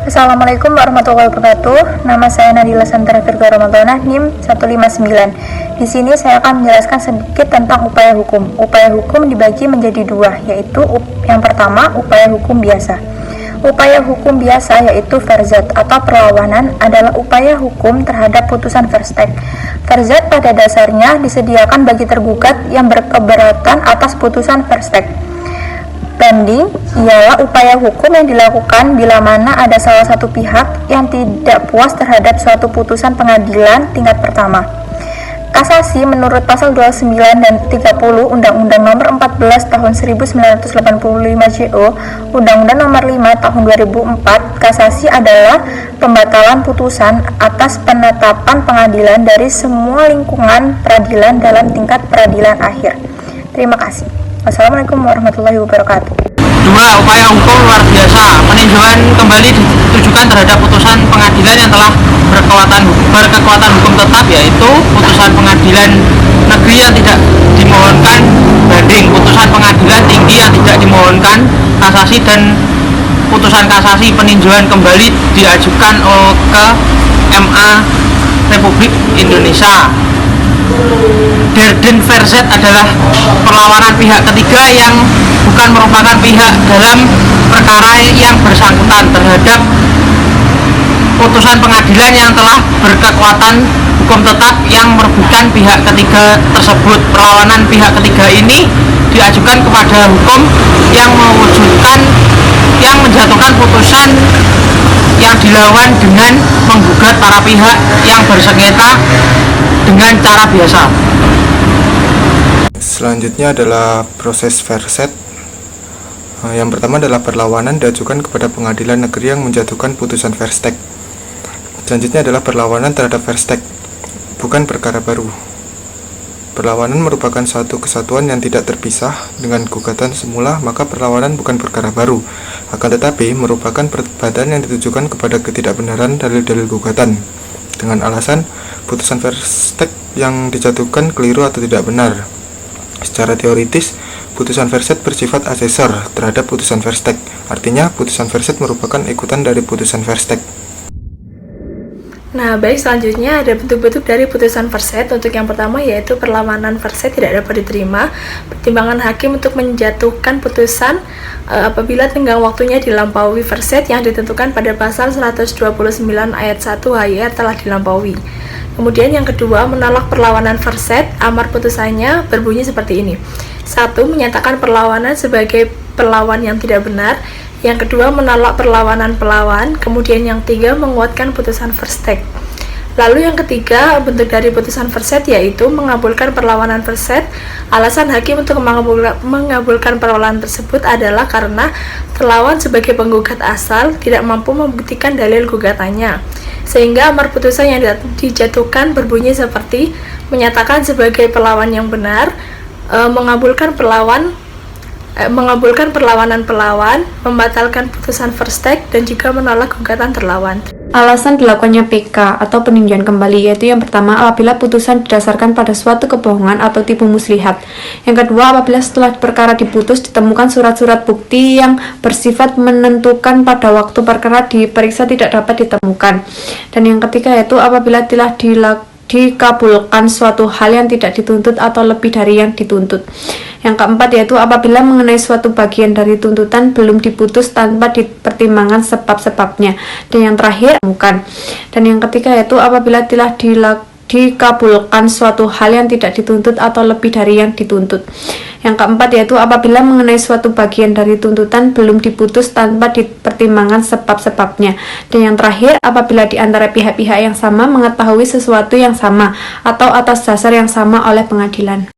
Assalamualaikum warahmatullahi wabarakatuh. Nama saya Nadila Santara Firqa Ramadhanah, NIM 159. Di sini saya akan menjelaskan sedikit tentang upaya hukum. Upaya hukum dibagi menjadi dua, yaitu yang pertama upaya hukum biasa. Upaya hukum biasa yaitu verzat atau perlawanan adalah upaya hukum terhadap putusan verstek. Verzat pada dasarnya disediakan bagi tergugat yang berkeberatan atas putusan verstek. Banding ialah upaya hukum yang dilakukan bila mana ada salah satu pihak yang tidak puas terhadap suatu putusan pengadilan tingkat pertama. Kasasi menurut pasal 29 dan 30 Undang-Undang Nomor 14 Tahun 1985 JO, Undang-Undang Nomor 5 Tahun 2004, kasasi adalah pembatalan putusan atas penetapan pengadilan dari semua lingkungan peradilan dalam tingkat peradilan akhir. Terima kasih. Wassalamualaikum warahmatullahi wabarakatuh. Dua, upaya hukum luar biasa. Peninjauan kembali ditujukan terhadap putusan pengadilan yang telah berkekuatan hukum tetap, yaitu putusan pengadilan negeri yang tidak dimohonkan banding, putusan pengadilan tinggi yang tidak dimohonkan kasasi, dan putusan kasasi peninjauan kembali diajukan ke MA Republik Indonesia. Derden verzet adalah perlawanan pihak ketiga yang bukan merupakan pihak dalam perkara yang bersangkutan terhadap putusan pengadilan yang telah berkekuatan hukum tetap yang merugikan pihak ketiga tersebut. Perlawanan pihak ketiga ini diajukan kepada hukum yang menjatuhkan putusan yang dilawan dengan menggugat para pihak yang bersengketa dengan cara biasa. Selanjutnya adalah proses verzet. Yang pertama adalah perlawanan diajukan kepada pengadilan negeri yang menjatuhkan putusan verstek. Selanjutnya adalah perlawanan terhadap verstek, bukan perkara baru. Perlawanan merupakan suatu kesatuan yang tidak terpisah dengan gugatan semula, maka perlawanan bukan perkara baru, akan tetapi merupakan perdebatan yang ditujukan kepada ketidakbenaran dalil-dalil gugatan dengan alasan putusan verstek yang dijatuhkan keliru atau tidak benar. Secara teoritis, putusan verzet bersifat asesor terhadap putusan verstek. Artinya, putusan verzet merupakan ikutan dari putusan verstek. Nah, baik, selanjutnya ada bentuk-bentuk dari putusan verzet. Untuk yang pertama yaitu perlawanan verzet tidak dapat diterima. Pertimbangan hakim untuk menjatuhkan putusan apabila tenggang waktunya dilampaui verzet yang ditentukan pada pasal 129 ayat 1 HIR telah dilampaui. Kemudian yang kedua, menolak perlawanan verzet. Amar putusannya berbunyi seperti ini. 1. Menyatakan perlawanan sebagai perlawan yang tidak benar. Yang kedua, menolak perlawanan pelawan. Kemudian yang ketiga, menguatkan putusan verstek. Lalu yang ketiga, bentuk dari putusan verzet yaitu mengabulkan perlawanan verzet. Alasan hakim untuk mengabulkan perlawanan tersebut adalah karena terlawan sebagai penggugat asal tidak mampu membuktikan dalil gugatannya. Sehingga amar putusan yang dijatuhkan berbunyi seperti menyatakan sebagai perlawan yang benar, mengabulkan perlawanan pelawan, membatalkan putusan verstek, dan juga menolak gugatan terlawan. Alasan dilakukannya PK atau peninjauan kembali yaitu yang pertama apabila putusan didasarkan pada suatu kebohongan atau tipu muslihat. Yang kedua, apabila setelah perkara diputus ditemukan surat-surat bukti yang bersifat menentukan pada waktu perkara diperiksa tidak dapat ditemukan. Dan yang ketiga yaitu apabila telah dikabulkan suatu hal yang tidak dituntut atau lebih dari yang dituntut. Yang keempat yaitu apabila mengenai suatu bagian dari tuntutan belum diputus tanpa dipertimbangkan sebab-sebabnya. Dan yang terakhir bukan. Dan yang ketiga yaitu apabila telah dikabulkan suatu hal yang tidak dituntut atau lebih dari yang dituntut. Yang keempat yaitu apabila mengenai suatu bagian dari tuntutan belum diputus tanpa dipertimbangkan sebab-sebabnya. Dan yang terakhir apabila di antara pihak-pihak yang sama mengetahui sesuatu yang sama atau atas dasar yang sama oleh pengadilan.